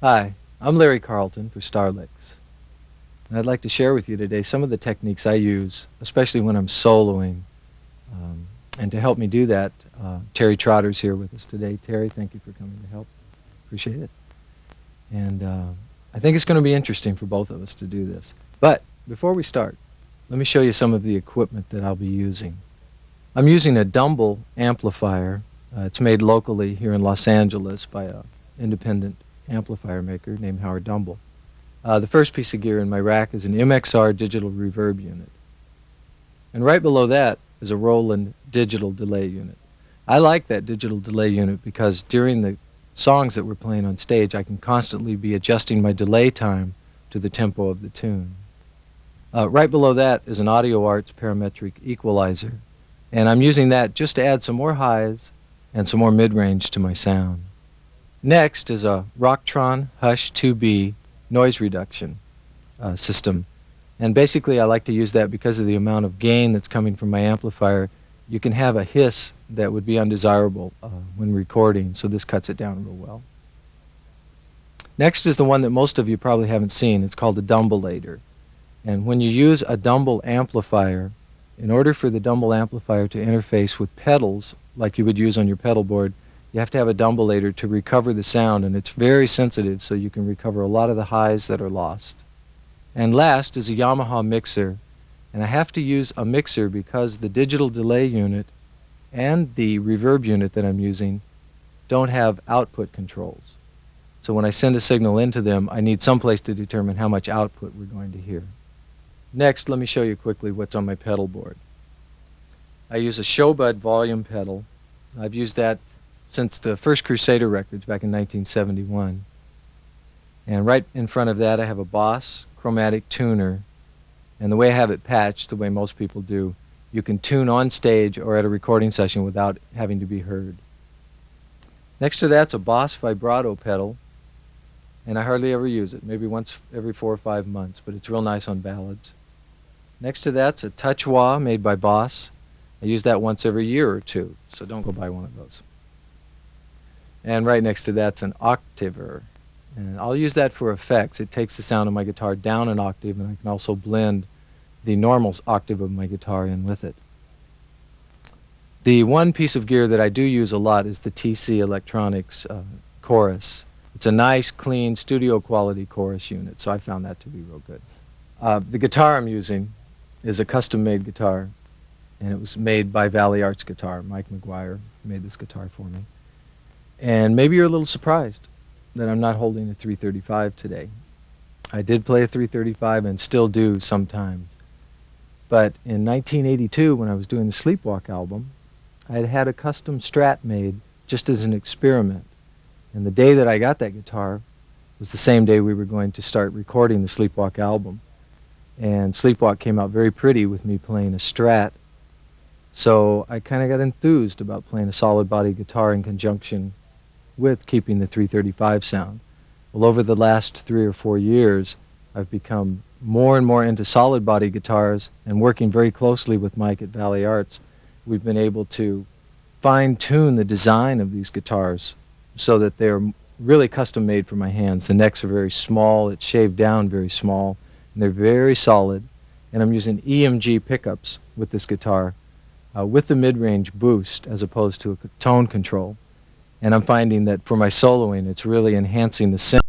Hi, I'm Larry Carlton for Starlicks, and I'd like to share with you today some of the techniques I use, especially when I'm soloing. And to help me do that, Terry Trotter's here with us today. Terry, thank you for coming to help. Appreciate it. And I think it's going to be interesting for both of us to do this. But before we start, let me show you some of the equipment that I'll be using. I'm using a Dumble amplifier. It's made locally here in Los Angeles by an independent amplifier maker named Howard Dumble. The first piece of gear in my rack is an MXR digital reverb unit. And right below that is a Roland digital delay unit. I like that digital delay unit because during the songs that we're playing on stage, I can constantly be adjusting my delay time to the tempo of the tune. Right below that is an Audio Arts parametric equalizer. And I'm using that just to add some more highs and some more mid-range to my sound. Next is a Rocktron Hush 2B noise reduction system. And basically I like to use that because of the amount of gain that's coming from my amplifier. You can have a hiss that would be undesirable when recording, so this cuts it down real well. Next is the one that most of you probably haven't seen. It's called a Dumbleator. And when you use a Dumble amplifier, in order for the Dumble amplifier to interface with pedals like you would use on your pedal board, you have to have a Dumbleator to recover the sound, and it's very sensitive, so you can recover a lot of the highs that are lost. And last is a Yamaha mixer, and I have to use a mixer because the digital delay unit and the reverb unit that I'm using don't have output controls. So when I send a signal into them, I need some place to determine how much output we're going to hear. Next, let me show you quickly what's on my pedal board. I use a Showbud volume pedal. I've used that since the first Crusader records back in 1971. And right in front of that I have a Boss chromatic tuner, and the way I have it patched, the way most people do, you can tune on stage or at a recording session without having to be heard. Next to that's a Boss vibrato pedal, and I hardly ever use it, maybe once every 4 or 5 months, but it's real nice on ballads. Next to that's a Touch Wah made by Boss. I use that once every year or two, so don't go buy one of those. And right next to that's an Octaver. And I'll use that for effects. It takes the sound of my guitar down an octave, and I can also blend the normal octave of my guitar in with it. The one piece of gear that I do use a lot is the TC Electronics chorus. It's a nice, clean, studio quality chorus unit, so I found that to be real good. The guitar I'm using is a custom-made guitar, and it was made by Valley Arts Guitar. Mike McGuire made this guitar for me. And maybe you're a little surprised that I'm not holding a 335 today. I did play a 335 and still do sometimes. But in 1982, when I was doing the Sleepwalk album, I had had a custom Strat made just as an experiment. And the day that I got that guitar was the same day we were going to start recording the Sleepwalk album. And Sleepwalk came out very pretty with me playing a Strat. So I kind of got enthused about playing a solid body guitar in conjunction with keeping the 335 sound. Well, over the last 3 or 4 years, I've become more and more into solid body guitars, and working very closely with Mike at Valley Arts, we've been able to fine-tune the design of these guitars so that they're really custom made for my hands. The necks are very small, it's shaved down very small, and they're very solid. And I'm using EMG pickups with this guitar with the mid-range boost as opposed to a tone control. And I'm finding that for my soloing, it's really enhancing the sound.